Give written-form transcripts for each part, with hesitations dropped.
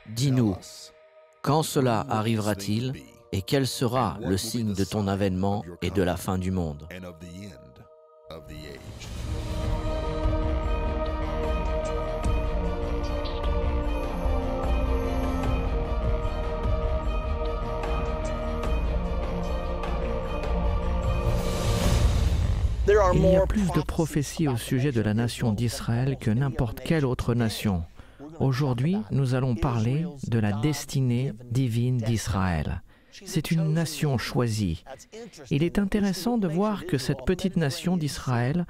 Dis-nous, quand cela arrivera-t-il et quel sera le signe de ton avènement et de la fin du monde? Il y a plus de prophéties au sujet de la nation d'Israël que n'importe quelle autre nation. Aujourd'hui, nous allons parler de la destinée divine d'Israël. C'est une nation choisie. Il est intéressant de voir que cette petite nation d'Israël,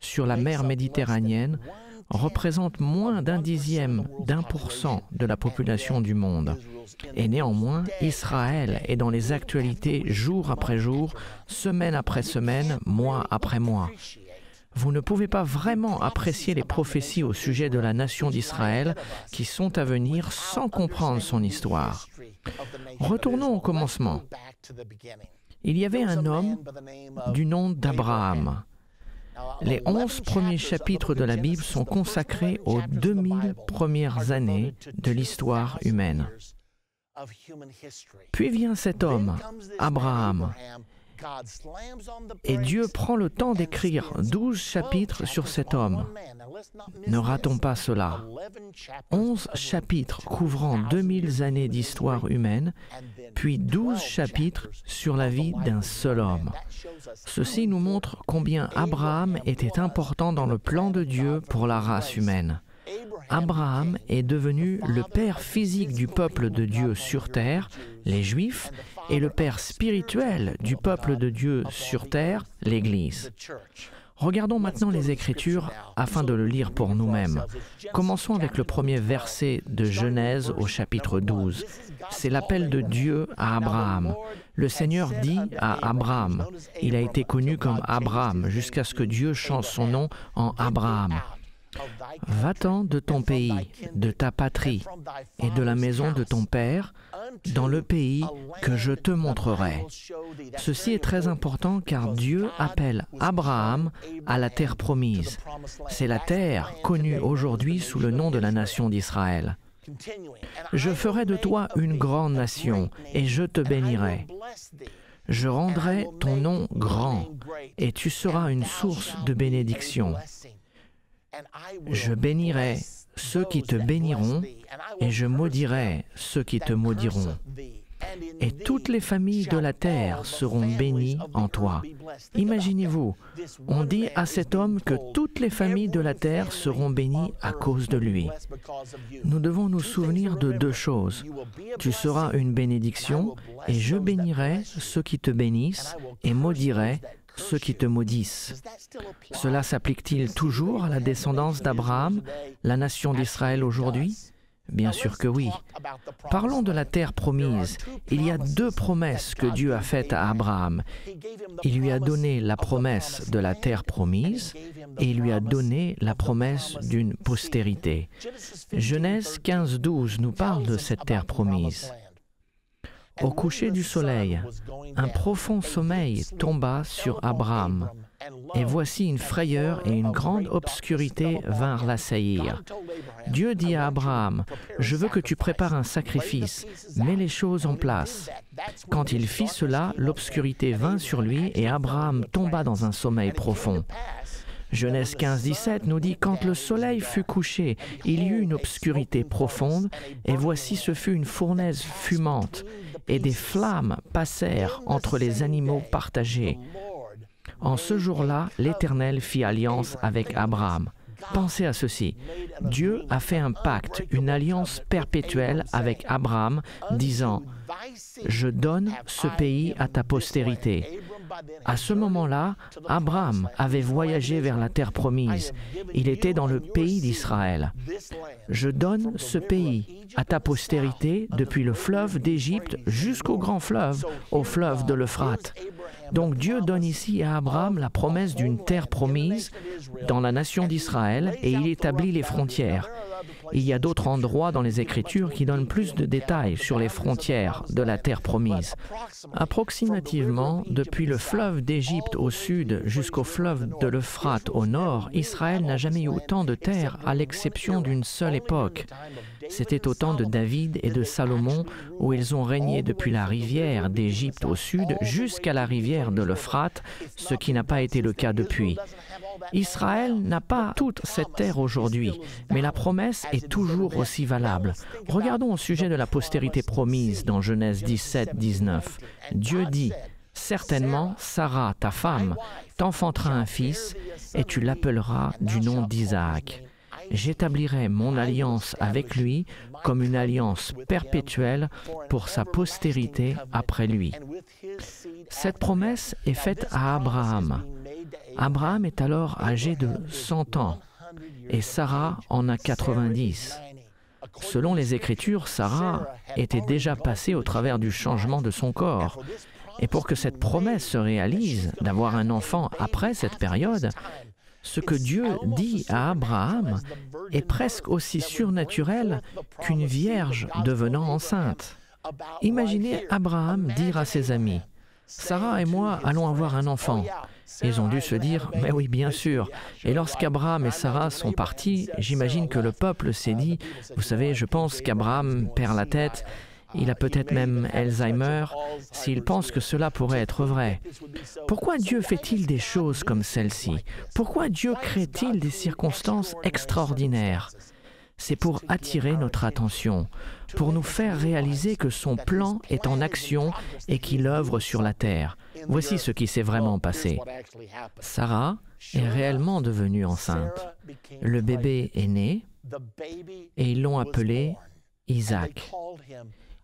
sur la mer Méditerranéenne, représente moins d'1/10% de la population du monde. Et néanmoins, Israël est dans les actualités jour après jour, semaine après semaine, mois après mois. Vous ne pouvez pas vraiment apprécier les prophéties au sujet de la nation d'Israël qui sont à venir sans comprendre son histoire. Retournons au commencement. Il y avait un homme du nom d'Abraham. Les 11 premiers chapitres de la Bible sont consacrés aux 2000 premières années de l'histoire humaine. Puis vient cet homme, Abraham, et Dieu prend le temps d'écrire 12 chapitres sur cet homme. Ne ratons pas cela. 11 chapitres couvrant 2000 années d'histoire humaine, puis 12 chapitres sur la vie d'un seul homme. Ceci nous montre combien Abraham était important dans le plan de Dieu pour la race humaine. Abraham est devenu le père physique du peuple de Dieu sur terre, les Juifs, et le père spirituel du peuple de Dieu sur terre, l'Église. Regardons maintenant les Écritures afin de le lire pour nous-mêmes. Commençons avec le premier verset de Genèse au chapitre 12. C'est l'appel de Dieu à Abraham. Le Seigneur dit à Abraham, il a été connu comme Abraham jusqu'à ce que Dieu change son nom en Abraham. Va-t'en de ton pays, de ta patrie et de la maison de ton père, dans le pays que je te montrerai. Ceci est très important car Dieu appelle Abraham à la terre promise. C'est la terre connue aujourd'hui sous le nom de la nation d'Israël. Je ferai de toi une grande nation et je te bénirai. Je rendrai ton nom grand et tu seras une source de bénédiction. Je bénirai ceux qui te béniront et je maudirai ceux qui te maudiront. Et toutes les familles de la terre seront bénies en toi. Imaginez-vous, on dit à cet homme que toutes les familles de la terre seront bénies à cause de lui. Nous devons nous souvenir de deux choses. Tu seras une bénédiction et je bénirai ceux qui te bénissent et maudirai ceux qui te maudissent. Cela s'applique-t-il toujours à la descendance d'Abraham, la nation d'Israël aujourd'hui? Bien sûr que oui. Parlons de la terre promise. Il y a deux promesses que Dieu a faites à Abraham. Il lui a donné la promesse de la terre promise et il lui a donné la promesse d'une postérité. Genèse 15:12 nous parle de cette terre promise. Au coucher du soleil, un profond sommeil tomba sur Abraham, et voici une frayeur et une grande obscurité vinrent l'assaillir. Dieu dit à Abraham, « Je veux que tu prépares un sacrifice, mets les choses en place. » Quand il fit cela, l'obscurité vint sur lui et Abraham tomba dans un sommeil profond. Genèse 15:17 nous dit « Quand le soleil fut couché, il y eut une obscurité profonde, et voici ce fut une fournaise fumante, et des flammes passèrent entre les animaux partagés. En ce jour-là, l'Éternel fit alliance avec Abraham. » Pensez à ceci. Dieu a fait un pacte, une alliance perpétuelle avec Abraham, disant « Je donne ce pays à ta postérité. » À ce moment-là, Abraham avait voyagé vers la terre promise. Il était dans le pays d'Israël. Je donne ce pays à ta postérité depuis le fleuve d'Égypte jusqu'au grand fleuve, au fleuve de l'Euphrate. Donc Dieu donne ici à Abraham la promesse d'une terre promise dans la nation d'Israël et il établit les frontières. Il y a d'autres endroits dans les Écritures qui donnent plus de détails sur les frontières de la terre promise. Approximativement, depuis le fleuve d'Égypte au sud jusqu'au fleuve de l'Euphrate au nord, Israël n'a jamais eu autant de terre à l'exception d'une seule époque. C'était au temps de David et de Salomon où ils ont régné depuis la rivière d'Égypte au sud jusqu'à la rivière de l'Euphrate, ce qui n'a pas été le cas depuis. Israël n'a pas toute cette terre aujourd'hui, mais la promesse est toujours aussi valable. Regardons au sujet de la postérité promise dans Genèse 17, 19. Dieu dit, « Certainement, Sarah, ta femme, t'enfantera un fils, et tu l'appelleras du nom d'Isaac. J'établirai mon alliance avec lui comme une alliance perpétuelle pour sa postérité après lui. » Cette promesse est faite à Abraham. Abraham est alors âgé de 100 ans et Sarah en a 90. Selon les Écritures, Sarah était déjà passée au travers du changement de son corps. Et pour que cette promesse se réalise, d'avoir un enfant après cette période, ce que Dieu dit à Abraham est presque aussi surnaturel qu'une vierge devenant enceinte. Imaginez Abraham dire à ses amis, « Sarah et moi allons avoir un enfant. » Ils ont dû se dire, « Mais oui, bien sûr. » Et lorsqu'Abraham et Sarah sont partis, j'imagine que le peuple s'est dit, « Vous savez, je pense qu'Abraham perd la tête. Il a peut-être même Alzheimer, s'il pense que cela pourrait être vrai. Pourquoi Dieu fait-il des choses comme celle-ci? Pourquoi Dieu crée-t-il des circonstances extraordinaires? C'est pour attirer notre attention, pour nous faire réaliser que son plan est en action et qu'il œuvre sur la terre. Voici ce qui s'est vraiment passé. Sarah est réellement devenue enceinte. Le bébé est né et ils l'ont appelé Isaac.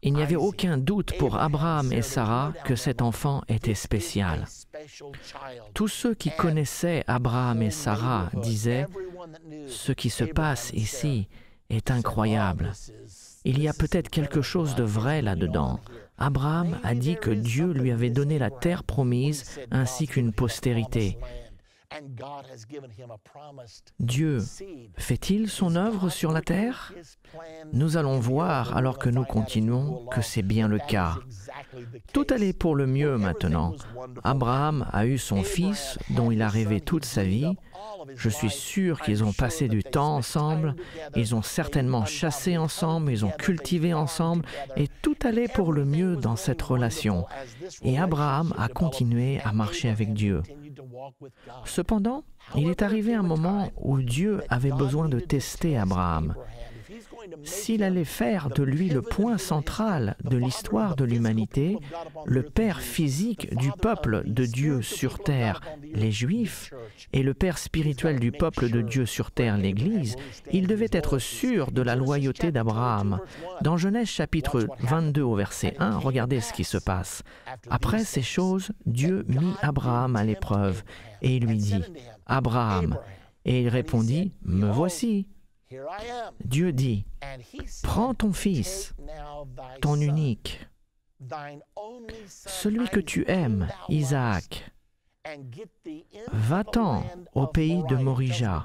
Il n'y avait aucun doute pour Abraham et Sarah que cet enfant était spécial. Tous ceux qui connaissaient Abraham et Sarah disaient « Ce qui se passe ici est incroyable. Il y a peut-être quelque chose de vrai là-dedans. » Abraham a dit que Dieu lui avait donné la terre promise ainsi qu'une postérité. Dieu fait-il son œuvre sur la terre? Nous allons voir, alors que nous continuons, que c'est bien le cas. Tout allait pour le mieux maintenant. Abraham a eu son fils, dont il a rêvé toute sa vie. Je suis sûr qu'ils ont passé du temps ensemble, ils ont certainement chassé ensemble, ils ont cultivé ensemble, et tout allait pour le mieux dans cette relation. Et Abraham a continué à marcher avec Dieu. Cependant, il est arrivé un moment où Dieu avait besoin de tester Abraham. S'il allait faire de lui le point central de l'histoire de l'humanité, le père physique du peuple de Dieu sur terre, les Juifs, et le père spirituel du peuple de Dieu sur terre, l'Église, il devait être sûr de la loyauté d'Abraham. Dans Genèse chapitre 22 au verset 1, regardez ce qui se passe. Après ces choses, Dieu mit Abraham à l'épreuve et il lui dit, « Abraham » et il répondit, « Me voici ». Dieu dit, « Prends ton fils, ton unique, celui que tu aimes, Isaac, va-t'en au pays de Morija,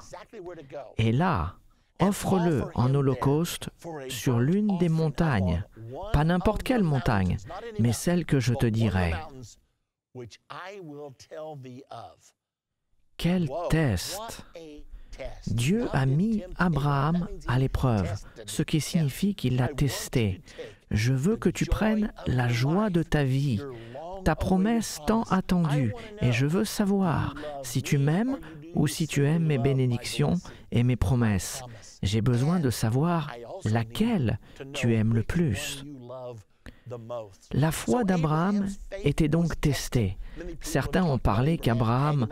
et là, offre-le en holocauste sur l'une des montagnes, pas n'importe quelle montagne, mais celle que je te dirai. » Quel test! Dieu a mis Abraham à l'épreuve, ce qui signifie qu'il l'a testé. Je veux que tu prennes la joie de ta vie, ta promesse tant attendue, et je veux savoir si tu m'aimes ou si tu aimes mes bénédictions et mes promesses. J'ai besoin de savoir laquelle tu aimes le plus. La foi d'Abraham était donc testée. Certains ont parlé qu'Abraham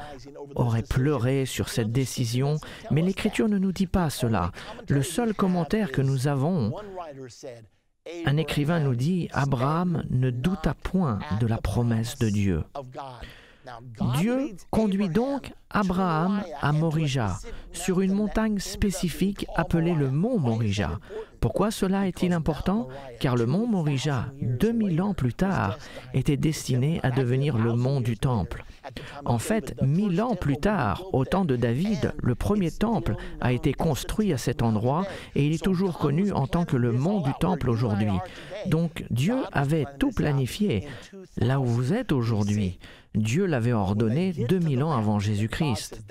aurait pleuré sur cette décision, mais l'Écriture ne nous dit pas cela. Le seul commentaire que nous avons, un écrivain nous dit « Abraham ne douta point de la promesse de Dieu ». Dieu conduit donc Abraham à Morija, sur une montagne spécifique appelée le mont Morija. Pourquoi cela est-il important? Car le mont Morija, 2000 ans plus tard, était destiné à devenir le mont du Temple. En fait, 1000 ans plus tard, au temps de David, le premier temple a été construit à cet endroit et il est toujours connu en tant que le mont du Temple aujourd'hui. Donc Dieu avait tout planifié. Là où vous êtes aujourd'hui, Dieu l'avait ordonné 2000 ans avant Jésus-Christ.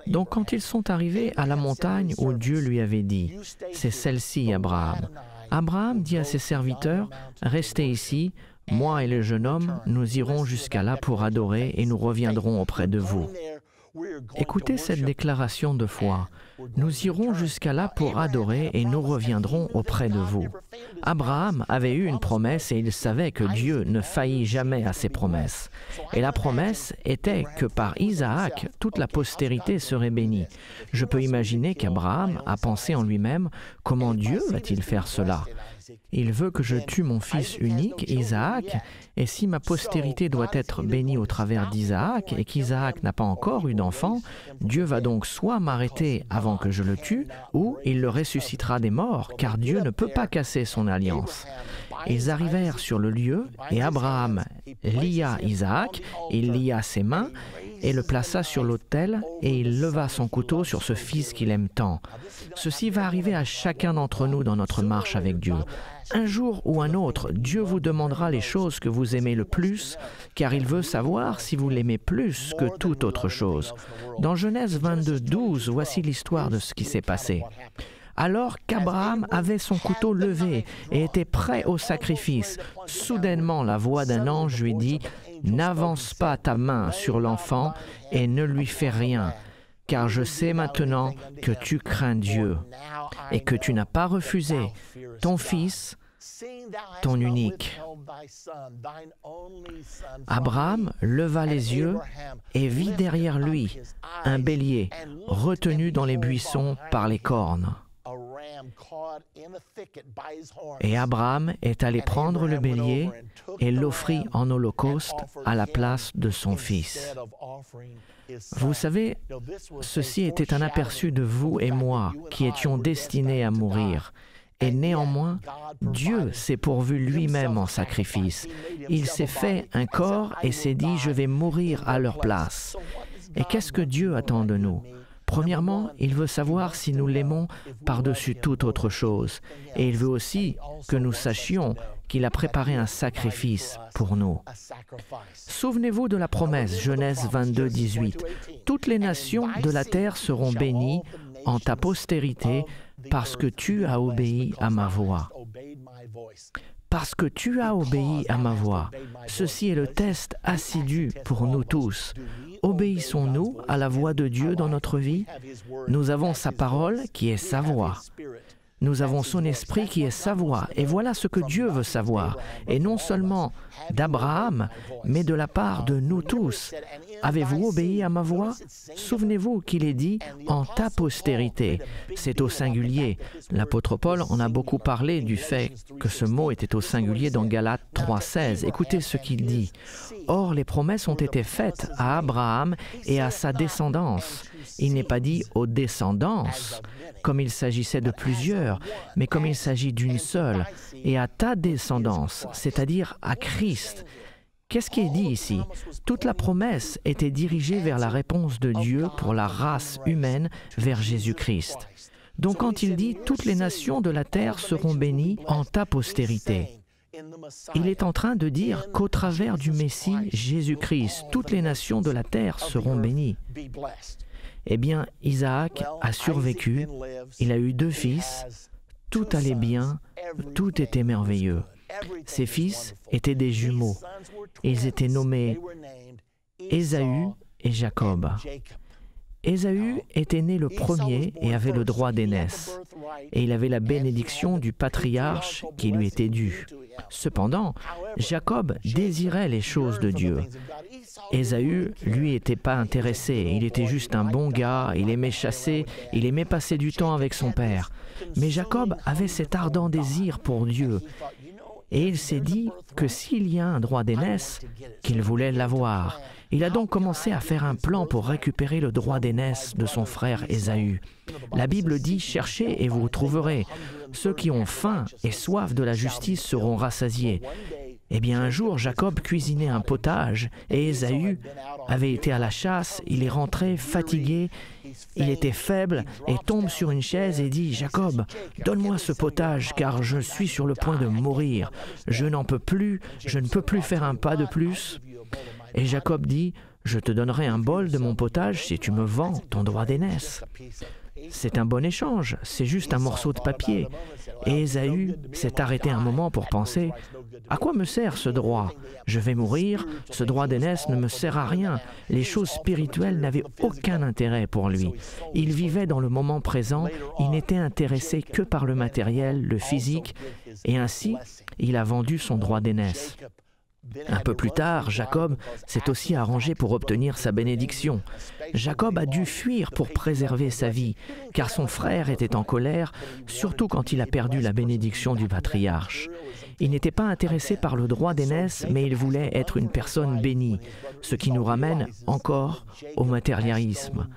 Donc quand ils sont arrivés à la montagne où Dieu lui avait dit, « C'est celle-ci, Abraham. » Abraham dit à ses serviteurs, « Restez ici, moi et le jeune homme, nous irons jusqu'à là pour adorer et nous reviendrons auprès de vous. » Écoutez cette déclaration de foi. Nous irons jusqu'à là pour adorer et nous reviendrons auprès de vous. Abraham avait eu une promesse et il savait que Dieu ne faillit jamais à ses promesses. Et la promesse était que par Isaac, toute la postérité serait bénie. Je peux imaginer qu'Abraham a pensé en lui-même, comment Dieu va-t-il faire cela? Il veut que je tue mon fils unique, Isaac, et si ma postérité doit être bénie au travers d'Isaac et qu'Isaac n'a pas encore eu d'enfant, Dieu va donc soit m'arrêter avant que je le tue, ou il le ressuscitera des morts, car Dieu ne peut pas casser son alliance. Ils arrivèrent sur le lieu, et Abraham lia Isaac, il lia ses mains, et le plaça sur l'autel, et il leva son couteau sur ce fils qu'il aime tant. Ceci va arriver à chacun d'entre nous dans notre marche avec Dieu. Un jour ou un autre, Dieu vous demandera les choses que vous aimez le plus, car il veut savoir si vous l'aimez plus que toute autre chose. Dans Genèse 22, 12, voici l'histoire de ce qui s'est passé. Alors qu'Abraham avait son couteau levé et était prêt au sacrifice, soudainement la voix d'un ange lui dit « N'avance pas ta main sur l'enfant et ne lui fais rien, car je sais maintenant que tu crains Dieu et que tu n'as pas refusé ton fils, ton unique. » Abraham leva les yeux et vit derrière lui un bélier retenu dans les buissons par les cornes. Et Abraham est allé prendre le bélier et l'offrit en holocauste à la place de son fils. Vous savez, ceci était un aperçu de vous et moi qui étions destinés à mourir. Et néanmoins, Dieu s'est pourvu lui-même en sacrifice. Il s'est fait un corps et s'est dit « Je vais mourir à leur place ». Et qu'est-ce que Dieu attend de nous? Premièrement, il veut savoir si nous l'aimons par-dessus toute autre chose. Et il veut aussi que nous sachions qu'il a préparé un sacrifice pour nous. Souvenez-vous de la promesse, Genèse 22, 18. « Toutes les nations de la terre seront bénies en ta postérité parce que tu as obéi à ma voix. » Parce que tu as obéi à ma voix. Ceci est le test assidu pour nous tous. Obéissons-nous à la voix de Dieu dans notre vie? Nous avons sa parole qui est sa voix. Nous avons son esprit qui est sa voix. Et voilà ce que Dieu veut savoir. Et non seulement d'Abraham, mais de la part de nous tous. Avez-vous obéi à ma voix? Souvenez-vous qu'il est dit « en ta postérité ». C'est au singulier. L'apôtre Paul en a beaucoup parlé du fait que ce mot était au singulier dans Galates 3,16. Écoutez ce qu'il dit. « Or, les promesses ont été faites à Abraham et à sa descendance. » Il n'est pas dit « aux descendances », comme il s'agissait de plusieurs, mais comme il s'agit d'une seule, et à ta descendance, c'est-à-dire à Christ. Qu'est-ce qui est dit ici? Toute la promesse était dirigée vers la réponse de Dieu pour la race humaine vers Jésus-Christ. Donc quand il dit « toutes les nations de la terre seront bénies en ta postérité », il est en train de dire qu'au travers du Messie Jésus-Christ, toutes les nations de la terre seront bénies. Eh bien, Isaac a survécu, il a eu 2 fils, tout allait bien, tout était merveilleux. Ses fils étaient des jumeaux. Ils étaient nommés Ésaü et Jacob. Ésaü était né le premier et avait le droit d'aînesse, et il avait la bénédiction du patriarche qui lui était due. Cependant, Jacob désirait les choses de Dieu. Ésaü, lui, n'était pas intéressé. Il était juste un bon gars, il aimait chasser, il aimait passer du temps avec son père. Mais Jacob avait cet ardent désir pour Dieu. Et il s'est dit que s'il y a un droit d'aînesse, qu'il voulait l'avoir. Il a donc commencé à faire un plan pour récupérer le droit d'aînesse de son frère Ésaü. La Bible dit « Cherchez et vous trouverez. Ceux qui ont faim et soif de la justice seront rassasiés. » Eh bien, un jour, Jacob cuisinait un potage et Ésaü avait été à la chasse. Il est rentré fatigué, il était faible et tombe sur une chaise et dit « Jacob, donne-moi ce potage car je suis sur le point de mourir. Je n'en peux plus, je ne peux plus faire un pas de plus. » Et Jacob dit « Je te donnerai un bol de mon potage si tu me vends ton droit d'aînesse. » C'est un bon échange, c'est juste un morceau de papier. Et Ésaü s'est arrêté un moment pour penser « À quoi me sert ce droit? Je vais mourir, ce droit d'aînesse ne me sert à rien. » Les choses spirituelles n'avaient aucun intérêt pour lui. Il vivait dans le moment présent, il n'était intéressé que par le matériel, le physique, et ainsi, il a vendu son droit d'aînesse. Un peu plus tard, Jacob s'est aussi arrangé pour obtenir sa bénédiction. Jacob a dû fuir pour préserver sa vie, car son frère était en colère, surtout quand il a perdu la bénédiction du patriarche. Il n'était pas intéressé par le droit d'aînesse, mais il voulait être une personne bénie, ce qui nous ramène encore au matérialisme.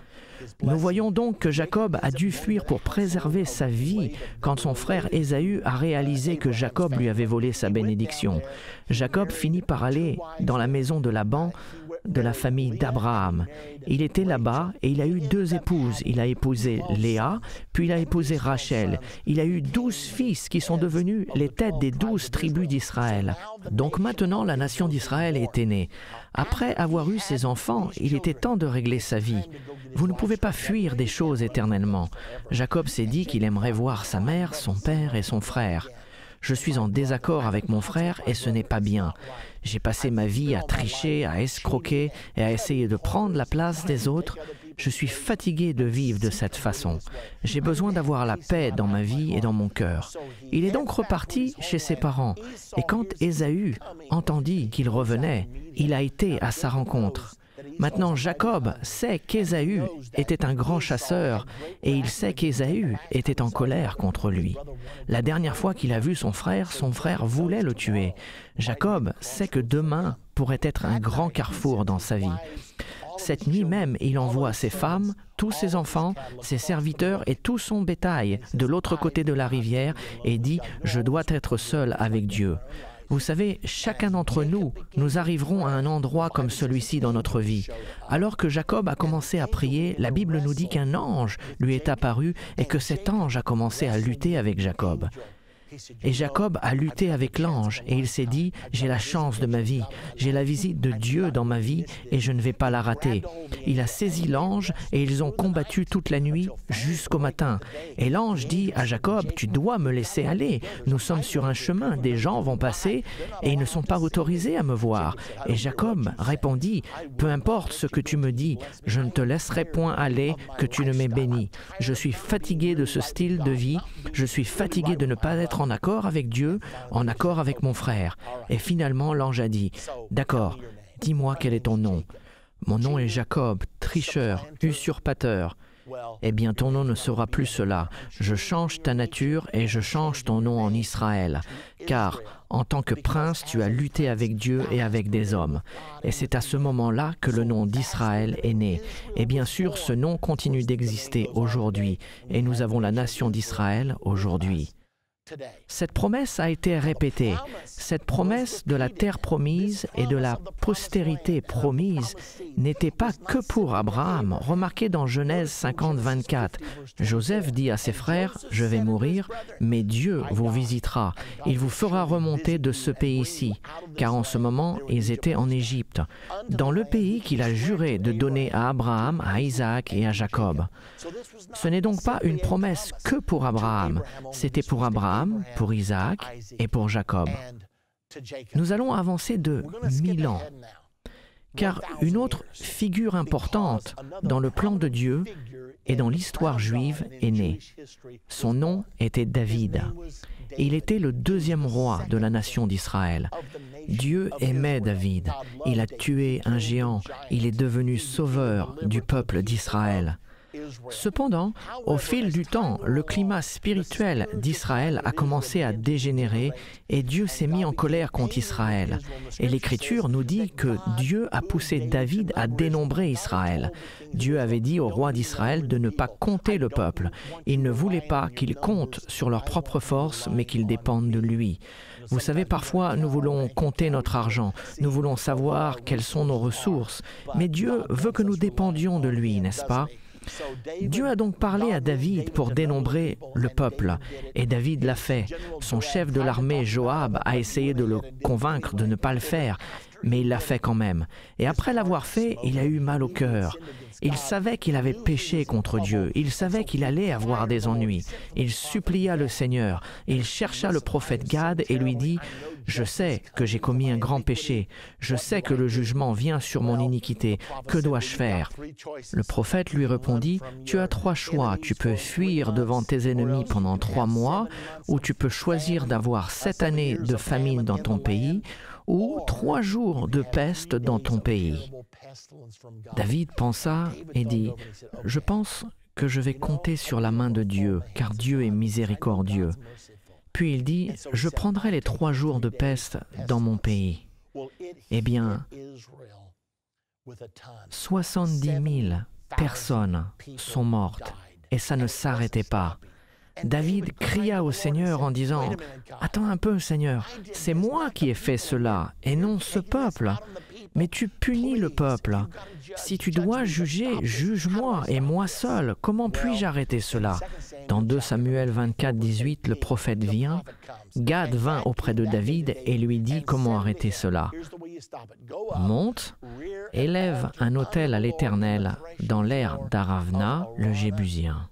Nous voyons donc que Jacob a dû fuir pour préserver sa vie quand son frère Ésaü a réalisé que Jacob lui avait volé sa bénédiction. Jacob finit par aller dans la maison de Laban, de la famille d'Abraham. Il était là-bas et il a eu 2 épouses. Il a épousé Léa, puis il a épousé Rachel. Il a eu 12 fils qui sont devenus les têtes des 12 tribus d'Israël. Donc maintenant, la nation d'Israël était née. Après avoir eu ses enfants, il était temps de régler sa vie. Vous ne pouvez pas fuir des choses éternellement. Jacob s'est dit qu'il aimerait voir sa mère, son père et son frère. Je suis en désaccord avec mon frère et ce n'est pas bien. J'ai passé ma vie à tricher, à escroquer et à essayer de prendre la place des autres. Je suis fatigué de vivre de cette façon. J'ai besoin d'avoir la paix dans ma vie et dans mon cœur. Il est donc reparti chez ses parents. Et quand Ésaü entendit qu'il revenait, il a été à sa rencontre. Maintenant, Jacob sait qu'Ésaü était un grand chasseur et il sait qu'Ésaü était en colère contre lui. La dernière fois qu'il a vu son frère voulait le tuer. Jacob sait que demain pourrait être un grand carrefour dans sa vie. Cette nuit même, il envoie ses femmes, tous ses enfants, ses serviteurs et tout son bétail de l'autre côté de la rivière et dit « Je dois être seul avec Dieu ». Vous savez, chacun d'entre nous, nous arriverons à un endroit comme celui-ci dans notre vie. Alors que Jacob a commencé à prier, la Bible nous dit qu'un ange lui est apparu et que cet ange a commencé à lutter avec Jacob. Et Jacob a lutté avec l'ange et il s'est dit « J'ai la chance de ma vie, j'ai la visite de Dieu dans ma vie et je ne vais pas la rater. » Il a saisi l'ange et ils ont combattu toute la nuit jusqu'au matin. Et l'ange dit à Jacob « Tu dois me laisser aller, nous sommes sur un chemin, des gens vont passer et ils ne sont pas autorisés à me voir. » Et Jacob répondit « Peu importe ce que tu me dis, je ne te laisserai point aller que tu ne m'aies béni. Je suis fatigué de ce style de vie, je suis fatigué de ne pas être en accord avec Dieu, en accord avec mon frère. » Et finalement, l'ange a dit, « D'accord, dis-moi quel est ton nom. » « Mon nom est Jacob, tricheur, usurpateur. » « Eh bien, ton nom ne sera plus cela. Je change ta nature et je change ton nom en Israël. Car, en tant que prince, tu as lutté avec Dieu et avec des hommes. » Et c'est à ce moment-là que le nom d'Israël est né. Et bien sûr, ce nom continue d'exister aujourd'hui. Et nous avons la nation d'Israël aujourd'hui. Cette promesse a été répétée. Cette promesse de la terre promise et de la postérité promise n'était pas que pour Abraham. Remarquez dans Genèse 50, 24, Joseph dit à ses frères, « Je vais mourir, mais Dieu vous visitera. Il vous fera remonter de ce pays-ci. » Car en ce moment, ils étaient en Égypte, dans le pays qu'il a juré de donner à Abraham, à Isaac et à Jacob. Ce n'est donc pas une promesse que pour Abraham. C'était pour Abraham, pour Isaac et pour Jacob. Nous allons avancer de 1000 ans, car une autre figure importante dans le plan de Dieu et dans l'histoire juive est née. Son nom était David. Il était le 2e roi de la nation d'Israël. Dieu aimait David. Il a tué un géant. Il est devenu sauveur du peuple d'Israël. Cependant, au fil du temps, le climat spirituel d'Israël a commencé à dégénérer et Dieu s'est mis en colère contre Israël. Et l'Écriture nous dit que Dieu a poussé David à dénombrer Israël. Dieu avait dit au roi d'Israël de ne pas compter le peuple. Il ne voulait pas qu'ils comptent sur leur propre force, mais qu'ils dépendent de lui. Vous savez, parfois, nous voulons compter notre argent, nous voulons savoir quelles sont nos ressources, mais Dieu veut que nous dépendions de lui, n'est-ce pas? Dieu a donc parlé à David pour dénombrer le peuple, et David l'a fait. Son chef de l'armée, Joab, a essayé de le convaincre de ne pas le faire, mais il l'a fait quand même. Et après l'avoir fait, il a eu mal au cœur. Il savait qu'il avait péché contre Dieu. Il savait qu'il allait avoir des ennuis. Il supplia le Seigneur. Il chercha le prophète Gad et lui dit « Je sais que j'ai commis un grand péché. Je sais que le jugement vient sur mon iniquité. Que dois-je faire ?» Le prophète lui répondit « Tu as 3 choix. Tu peux fuir devant tes ennemis pendant 3 mois, ou tu peux choisir d'avoir 7 années de famine dans ton pays, ou 3 jours de peste dans ton pays. » David pensa et dit, « Je pense que je vais compter sur la main de Dieu, car Dieu est miséricordieux. » Puis il dit, « Je prendrai les 3 jours de peste dans mon pays. » Eh bien, 70 000 personnes sont mortes, et ça ne s'arrêtait pas. David cria au Seigneur en disant « Attends un peu, Seigneur, c'est moi qui ai fait cela, et non ce peuple. Mais tu punis le peuple. Si tu dois juger, juge-moi, et moi seul. Comment puis-je arrêter cela ?» Dans 2 Samuel 24, 18, le prophète vient. Gad vint auprès de David et lui dit comment arrêter cela. « Monte, élève un autel à l'Éternel dans l'aire d'Aravna, le Jébusien. »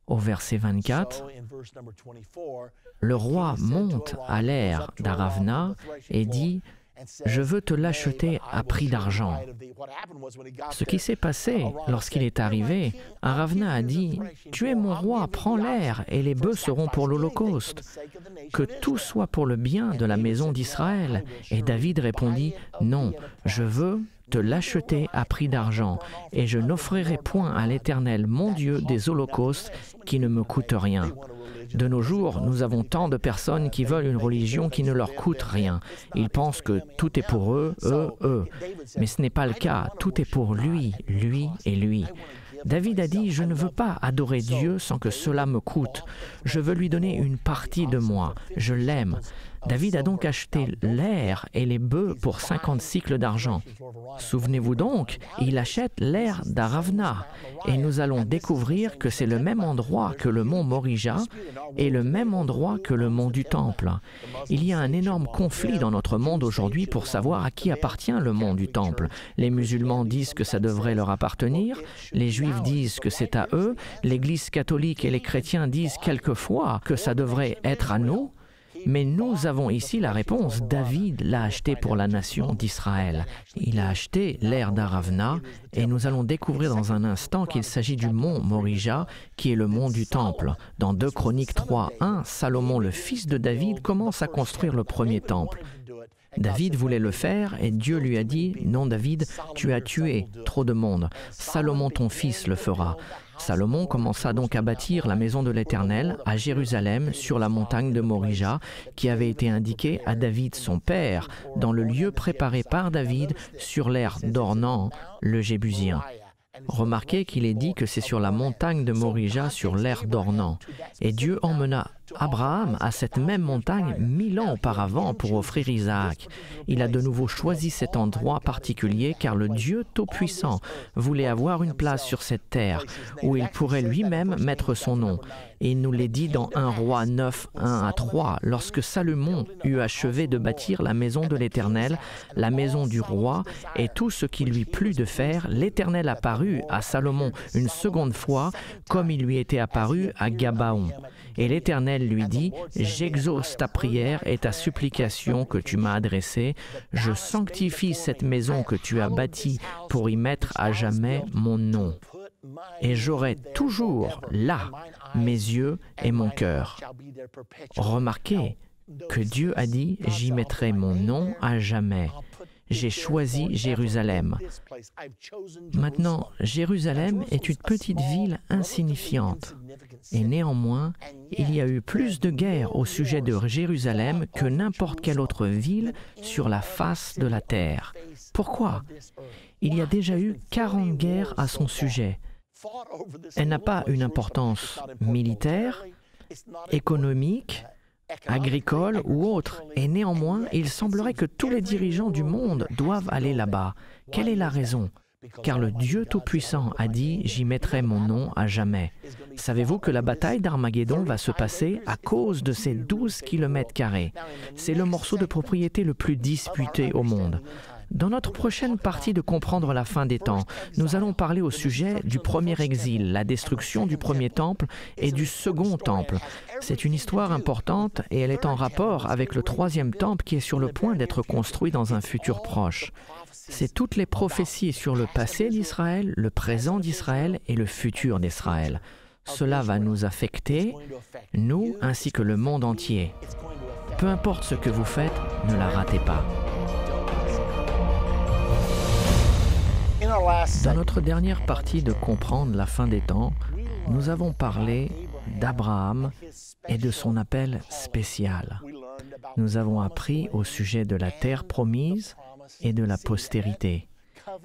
Au verset 24, le roi monte à l'aire d'Aravna et dit « Je veux te l'acheter à prix d'argent. » Ce qui s'est passé lorsqu'il est arrivé, Aravna a dit « Tu es mon roi, prends l'aire et les bœufs seront pour l'Holocauste. Que tout soit pour le bien de la maison d'Israël. » Et David répondit « Non, je veux te l'acheter à prix d'argent, et je n'offrirai point à l'Éternel, mon Dieu, des holocaustes qui ne me coûtent rien. » De nos jours, nous avons tant de personnes qui veulent une religion qui ne leur coûte rien. Ils pensent que tout est pour eux. Mais ce n'est pas le cas. Tout est pour lui, lui et lui. David a dit « Je ne veux pas adorer Dieu sans que cela me coûte. Je veux lui donner une partie de moi. Je l'aime. » David a donc acheté l'aire et les bœufs pour 50 cycles d'argent. Souvenez-vous donc, il achète l'aire d'Aravna. Et nous allons découvrir que c'est le même endroit que le mont Morija et le même endroit que le mont du Temple. Il y a un énorme conflit dans notre monde aujourd'hui pour savoir à qui appartient le mont du Temple. Les musulmans disent que ça devrait leur appartenir, les juifs disent que c'est à eux, l'Église catholique et les chrétiens disent quelquefois que ça devrait être à nous. Mais nous avons ici la réponse. David l'a acheté pour la nation d'Israël. Il a acheté l'aire d'Aravna et nous allons découvrir dans un instant qu'il s'agit du mont Morija, qui est le mont du Temple. Dans 2 Chroniques 3, 1, Salomon, le fils de David, commence à construire le premier temple. David voulait le faire et Dieu lui a dit « Non, David, tu as tué trop de monde. Salomon, ton fils, le fera. » Salomon commença donc à bâtir la maison de l'Éternel à Jérusalem sur la montagne de Morija, qui avait été indiquée à David son père, dans le lieu préparé par David sur l'aire d'Ornan, le Jébusien. Remarquez qu'il est dit que c'est sur la montagne de Morija, sur l'aire d'Ornan. Et Dieu emmena Abraham à cette même montagne 1000 ans auparavant pour offrir Isaac. Il a de nouveau choisi cet endroit particulier car le Dieu Tout-Puissant voulait avoir une place sur cette terre où il pourrait lui-même mettre son nom. Et il nous l'est dit dans 1 Roi 9, 1 à 3, lorsque Salomon eut achevé de bâtir la maison de l'Éternel, la maison du roi et tout ce qui lui plut de faire, l'Éternel apparut à Salomon une seconde fois comme il lui était apparu à Gabaon. Et l'Éternel lui dit, « J'exauce ta prière et ta supplication que tu m'as adressée. Je sanctifie cette maison que tu as bâtie pour y mettre à jamais mon nom. Et j'aurai toujours là mes yeux et mon cœur. » Remarquez que Dieu a dit, « J'y mettrai mon nom à jamais. j'ai choisi Jérusalem. Maintenant, Jérusalem est une petite ville insignifiante. Et néanmoins, il y a eu plus de guerres au sujet de Jérusalem que n'importe quelle autre ville sur la face de la terre. Pourquoi? Il y a déjà eu 40 guerres à son sujet. Elle n'a pas une importance militaire, économique, agricole ou autre. Et néanmoins, il semblerait que tous les dirigeants du monde doivent aller là-bas. Quelle est la raison? Car le Dieu Tout-Puissant a dit « J'y mettrai mon nom à jamais ». Savez-vous que la bataille d'Armageddon va se passer à cause de ces 12 km²? C'est le morceau de propriété le plus disputé au monde. Dans notre prochaine partie de Comprendre la fin des temps, nous allons parler au sujet du premier exil, la destruction du premier temple et du second temple. C'est une histoire importante et elle est en rapport avec le troisième temple qui est sur le point d'être construit dans un futur proche. C'est toutes les prophéties sur le passé d'Israël, le présent d'Israël et le futur d'Israël. Cela va nous affecter, nous ainsi que le monde entier. Peu importe ce que vous faites, ne la ratez pas. Dans notre dernière partie de Comprendre la fin des temps, nous avons parlé d'Abraham et de son appel spécial. Nous avons appris au sujet de la terre promise et de la postérité.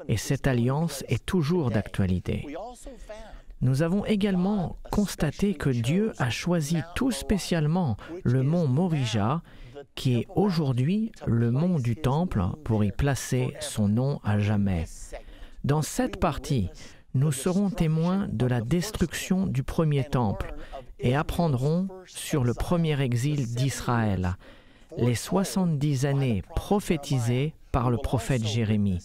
Et cette alliance est toujours d'actualité. Nous avons également constaté que Dieu a choisi tout spécialement le mont Morija, qui est aujourd'hui le mont du Temple, pour y placer son nom à jamais. Dans cette partie, nous serons témoins de la destruction du premier temple et apprendrons sur le premier exil d'Israël, les 70 années prophétisées par le prophète Jérémie.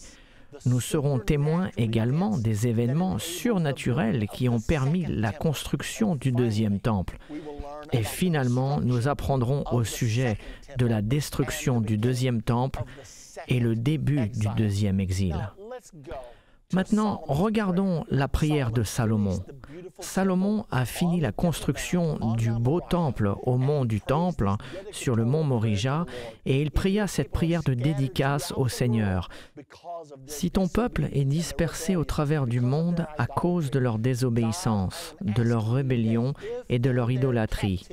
Nous serons témoins également des événements surnaturels qui ont permis la construction du deuxième temple. Et finalement, nous apprendrons au sujet de la destruction du deuxième temple et le début du deuxième exil. Maintenant, regardons la prière de Salomon. Salomon a fini la construction du beau temple au mont du Temple, sur le mont Morija, et il pria cette prière de dédicace au Seigneur. « Si ton peuple est dispersé au travers du monde à cause de leur désobéissance, de leur rébellion et de leur idolâtrie,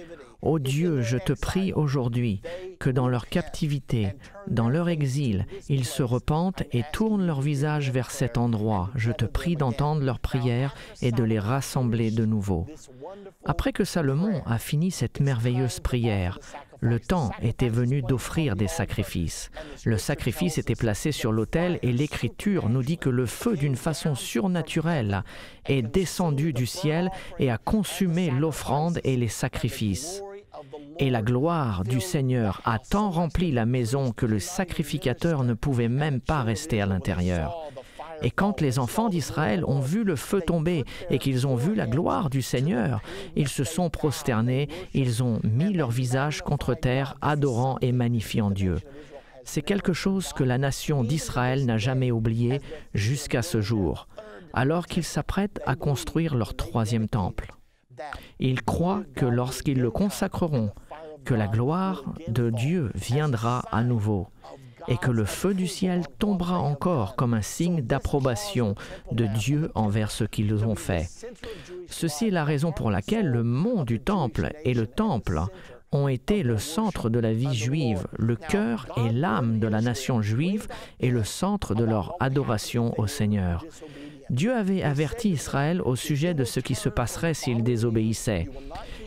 ô Dieu, je te prie aujourd'hui que dans leur captivité, dans leur exil, ils se repentent et tournent leur visage vers cet endroit. Je te prie d'entendre leurs prières et de les rassembler de nouveau. » Après que Salomon a fini cette merveilleuse prière, le temps était venu d'offrir des sacrifices. Le sacrifice était placé sur l'autel et l'Écriture nous dit que le feu, d'une façon surnaturelle, est descendu du ciel et a consumé l'offrande et les sacrifices. Et la gloire du Seigneur a tant rempli la maison que le sacrificateur ne pouvait même pas rester à l'intérieur. Et quand les enfants d'Israël ont vu le feu tomber et qu'ils ont vu la gloire du Seigneur, ils se sont prosternés, ils ont mis leur visage contre terre, adorant et magnifiant Dieu. C'est quelque chose que la nation d'Israël n'a jamais oublié jusqu'à ce jour, alors qu'ils s'apprêtent à construire leur troisième temple. Ils croient que lorsqu'ils le consacreront, que la gloire de Dieu viendra à nouveau et que le feu du ciel tombera encore comme un signe d'approbation de Dieu envers ce qu'ils ont fait. Ceci est la raison pour laquelle le mont du temple et le temple ont été le centre de la vie juive, le cœur et l'âme de la nation juive et le centre de leur adoration au Seigneur. Dieu avait averti Israël au sujet de ce qui se passerait s'ils désobéissaient.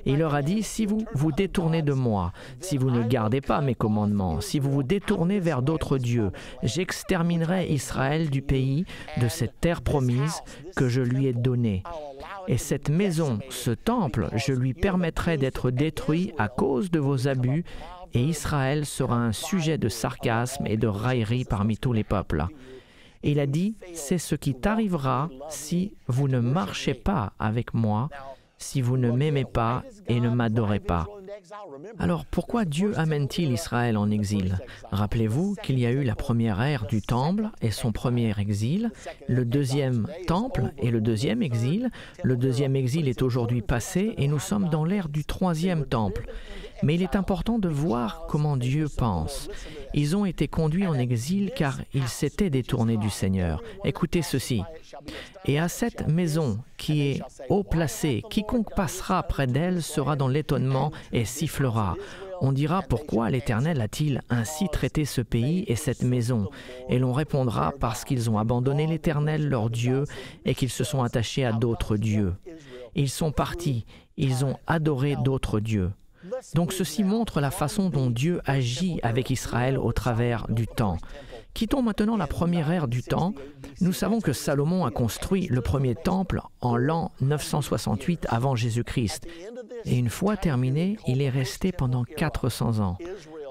Il leur a dit, si vous vous détournez de moi, si vous ne gardez pas mes commandements, si vous vous détournez vers d'autres dieux, j'exterminerai Israël du pays, de cette terre promise que je lui ai donnée. Et cette maison, ce temple, je lui permettrai d'être détruit à cause de vos abus, et Israël sera un sujet de sarcasme et de raillerie parmi tous les peuples. Il a dit, c'est ce qui t'arrivera si vous ne marchez pas avec moi, si vous ne m'aimez pas et ne m'adorez pas. Alors pourquoi Dieu amène-t-il Israël en exil? Rappelez-vous qu'il y a eu la première ère du temple et son premier exil, le deuxième temple et le deuxième exil. Le deuxième exil est aujourd'hui passé et nous sommes dans l'ère du troisième temple. Mais il est important de voir comment Dieu pense. Ils ont été conduits en exil car ils s'étaient détournés du Seigneur. Écoutez ceci. « Et à cette maison qui est haut placée, quiconque passera près d'elle sera dans l'étonnement et sifflera. On dira, pourquoi l'Éternel a-t-il ainsi traité ce pays et cette maison? Et l'on répondra, parce qu'ils ont abandonné l'Éternel leur Dieu et qu'ils se sont attachés à d'autres dieux. Ils sont partis, ils ont adoré d'autres dieux. » Donc ceci montre la façon dont Dieu agit avec Israël au travers du temps. Quittons maintenant la première ère du temps. Nous savons que Salomon a construit le premier temple en l'an 968 avant Jésus-Christ. Et une fois terminé, il est resté pendant 400 ans.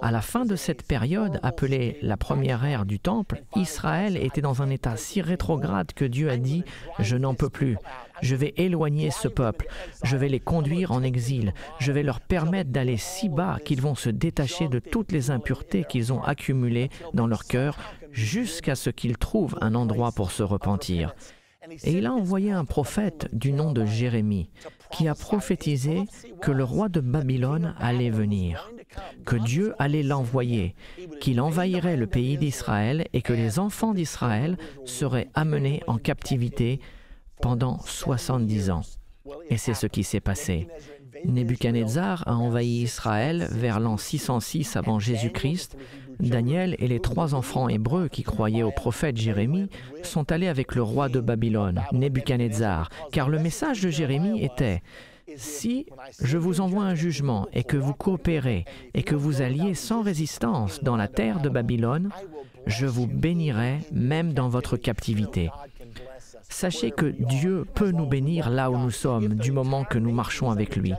À la fin de cette période, appelée la première ère du Temple, Israël était dans un état si rétrograde que Dieu a dit « Je n'en peux plus. Je vais éloigner ce peuple. Je vais les conduire en exil. Je vais leur permettre d'aller si bas qu'ils vont se détacher de toutes les impuretés qu'ils ont accumulées dans leur cœur jusqu'à ce qu'ils trouvent un endroit pour se repentir. » Et il a envoyé un prophète du nom de Jérémie qui a prophétisé que le roi de Babylone allait venir, que Dieu allait l'envoyer, qu'il envahirait le pays d'Israël et que les enfants d'Israël seraient amenés en captivité pendant 70 ans. Et c'est ce qui s'est passé. Nebuchadnezzar a envahi Israël vers l'an 606 avant Jésus-Christ. Daniel et les 3 enfants hébreux qui croyaient au prophète Jérémie sont allés avec le roi de Babylone, Nebuchadnezzar, car le message de Jérémie était « Si je vous envoie un jugement et que vous coopérez et que vous alliez sans résistance dans la terre de Babylone, je vous bénirai même dans votre captivité. » Sachez que Dieu peut nous bénir là où nous sommes, du moment que nous marchons avec lui.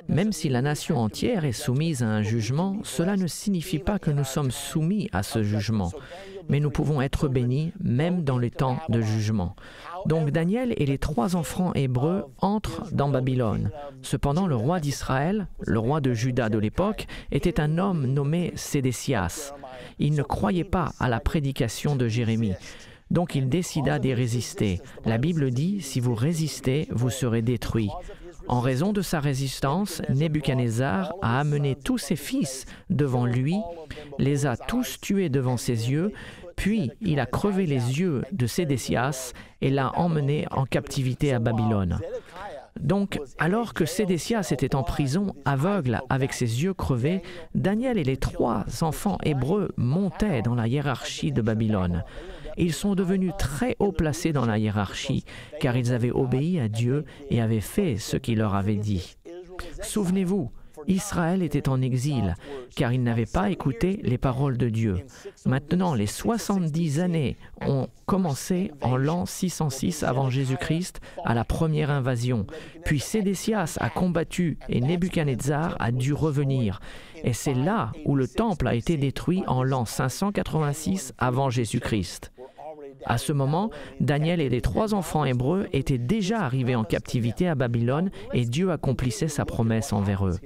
Même si la nation entière est soumise à un jugement, cela ne signifie pas que nous sommes soumis à ce jugement. Mais nous pouvons être bénis même dans les temps de jugement. Donc Daniel et les 3 enfants hébreux entrent dans Babylone. Cependant, le roi d'Israël, le roi de Juda de l'époque, était un homme nommé Sédécias. Il ne croyait pas à la prédication de Jérémie. Donc il décida d'y résister. La Bible dit, si vous résistez, vous serez détruits. En raison de sa résistance, Nebuchadnezzar a amené tous ses fils devant lui, les a tous tués devant ses yeux, puis il a crevé les yeux de Sédécias et l'a emmené en captivité à Babylone. Donc, alors que Sédécias était en prison, aveugle, avec ses yeux crevés, Daniel et les 3 enfants hébreux montaient dans la hiérarchie de Babylone. Ils sont devenus très haut placés dans la hiérarchie, car ils avaient obéi à Dieu et avaient fait ce qu'il leur avait dit. Souvenez-vous, Israël était en exil, car il n'avait pas écouté les paroles de Dieu. Maintenant, les 70 années ont commencé en l'an 606 avant Jésus-Christ, à la première invasion. Puis Sédécias a combattu et Nebuchadnezzar a dû revenir. Et c'est là où le temple a été détruit en l'an 586 avant Jésus-Christ. À ce moment, Daniel et les 3 enfants hébreux étaient déjà arrivés en captivité à Babylone et Dieu accomplissait sa promesse envers eux.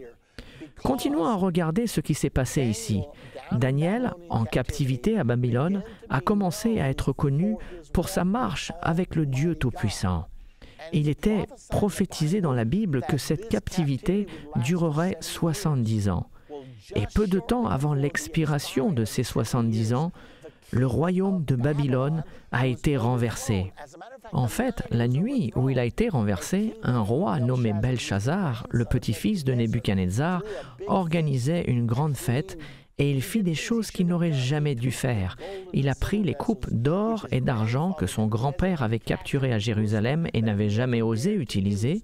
Continuons à regarder ce qui s'est passé ici. Daniel, en captivité à Babylone, a commencé à être connu pour sa marche avec le Dieu Tout-Puissant. Il était prophétisé dans la Bible que cette captivité durerait 70 ans. Et peu de temps avant l'expiration de ces 70 ans, le royaume de Babylone a été renversé. En fait, la nuit où il a été renversé, un roi nommé Belchazzar, le petit-fils de Nebuchadnezzar, organisait une grande fête et il fit des choses qu'il n'aurait jamais dû faire. Il a pris les coupes d'or et d'argent que son grand-père avait capturées à Jérusalem et n'avait jamais osé utiliser.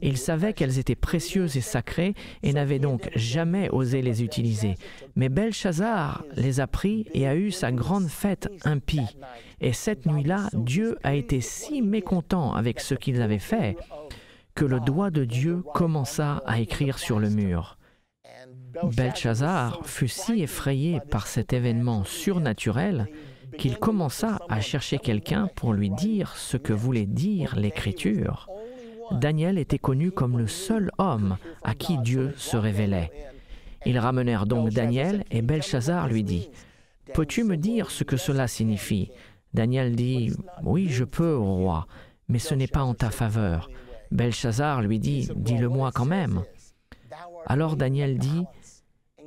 Il savait qu'elles étaient précieuses et sacrées et n'avait donc jamais osé les utiliser. Mais Belchazzar les a pris et a eu sa grande fête impie. Et cette nuit-là, Dieu a été si mécontent avec ce qu'ils avaient fait que le doigt de Dieu commença à écrire sur le mur. Belchazzar fut si effrayé par cet événement surnaturel qu'il commença à chercher quelqu'un pour lui dire ce que voulait dire l'Écriture. Daniel était connu comme le seul homme à qui Dieu se révélait. Ils ramenèrent donc Daniel et Belchazzar lui dit « Peux-tu me dire ce que cela signifie ?» Daniel dit « Oui, je peux, ô roi, mais ce n'est pas en ta faveur. » Belchazzar lui dit « Dis-le-moi quand même. » Alors Daniel dit,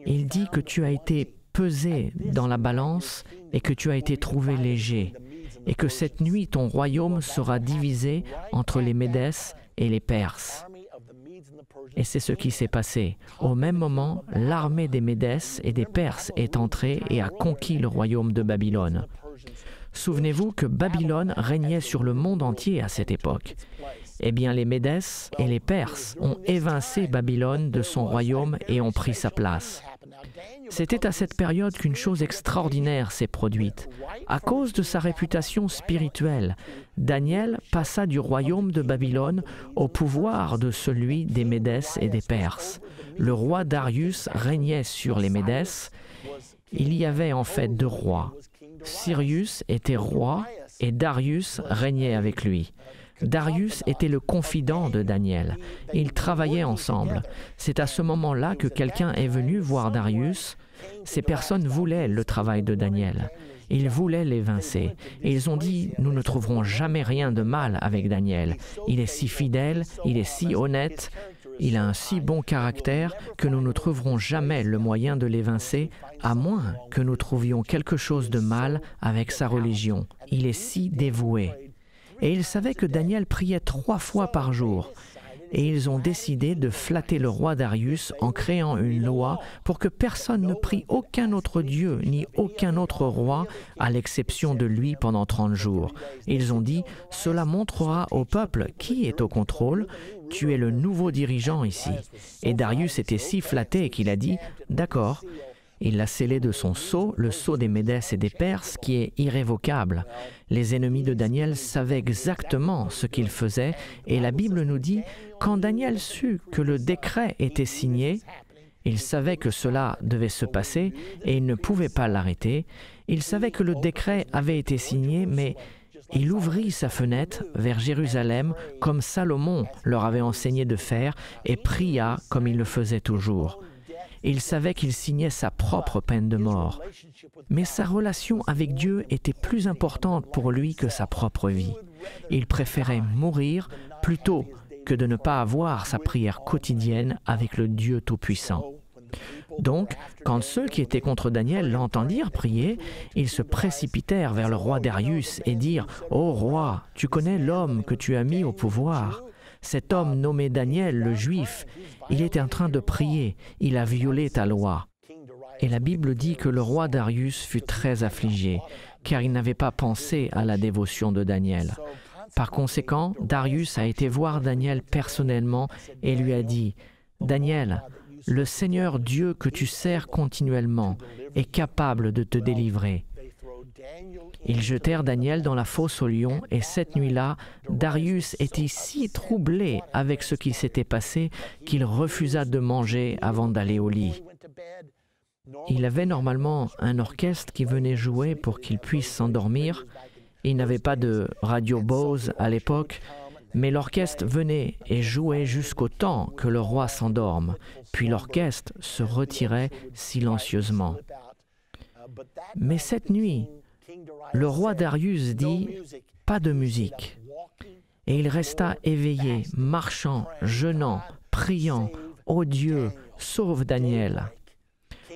il dit que tu as été pesé dans la balance et que tu as été trouvé léger, et que cette nuit ton royaume sera divisé entre les Médès et les Perses. Et c'est ce qui s'est passé. Au même moment, l'armée des Médès et des Perses est entrée et a conquis le royaume de Babylone. Souvenez-vous que Babylone régnait sur le monde entier à cette époque. Eh bien, les Médès et les Perses ont évincé Babylone de son royaume et ont pris sa place. C'était à cette période qu'une chose extraordinaire s'est produite. À cause de sa réputation spirituelle, Daniel passa du royaume de Babylone au pouvoir de celui des Médès et des Perses. Le roi Darius régnait sur les Médès. Il y avait en fait deux rois. Cyrus était roi et Darius régnait avec lui. Darius était le confident de Daniel. Ils travaillaient ensemble. C'est à ce moment-là que quelqu'un est venu voir Darius. Ces personnes voulaient le travail de Daniel. Ils voulaient l'évincer. Et ils ont dit, nous ne trouverons jamais rien de mal avec Daniel. Il est si fidèle, il est si honnête, il a un si bon caractère que nous ne trouverons jamais le moyen de l'évincer, à moins que nous trouvions quelque chose de mal avec sa religion. Il est si dévoué. Et ils savaient que Daniel priait 3 fois par jour. Et ils ont décidé de flatter le roi Darius en créant une loi pour que personne ne prie aucun autre dieu ni aucun autre roi, à l'exception de lui pendant 30 jours. Ils ont dit, cela montrera au peuple qui est au contrôle. Tu es le nouveau dirigeant ici. Et Darius était si flatté qu'il a dit, d'accord. Il l'a scellé de son sceau, le sceau des Médès et des Perses, qui est irrévocable. Les ennemis de Daniel savaient exactement ce qu'il faisait, et la Bible nous dit, quand Daniel sut que le décret était signé, il savait que cela devait se passer, et il ne pouvait pas l'arrêter. Il savait que le décret avait été signé, mais il ouvrit sa fenêtre vers Jérusalem, comme Salomon leur avait enseigné de faire, et pria comme il le faisait toujours. Il savait qu'il signait sa propre peine de mort. Mais sa relation avec Dieu était plus importante pour lui que sa propre vie. Il préférait mourir plutôt que de ne pas avoir sa prière quotidienne avec le Dieu Tout-Puissant. Donc, quand ceux qui étaient contre Daniel l'entendirent prier, ils se précipitèrent vers le roi Darius et dirent « Ô roi, tu connais l'homme que tu as mis au pouvoir. Cet homme nommé Daniel, le Juif, il était en train de prier, il a violé ta loi. » Et la Bible dit que le roi Darius fut très affligé, car il n'avait pas pensé à la dévotion de Daniel. Par conséquent, Darius a été voir Daniel personnellement et lui a dit, « Daniel, le Seigneur Dieu que tu sers continuellement est capable de te délivrer. » Ils jetèrent Daniel dans la fosse aux lions, et cette nuit-là, Darius était si troublé avec ce qui s'était passé qu'il refusa de manger avant d'aller au lit. Il avait normalement un orchestre qui venait jouer pour qu'il puisse s'endormir. Il n'avait pas de radio Bose à l'époque, mais l'orchestre venait et jouait jusqu'au temps que le roi s'endorme, puis l'orchestre se retirait silencieusement. Mais cette nuit, le roi Darius dit « pas de musique ». Et il resta éveillé, marchant, jeûnant, priant « Ô Dieu, sauve Daniel ».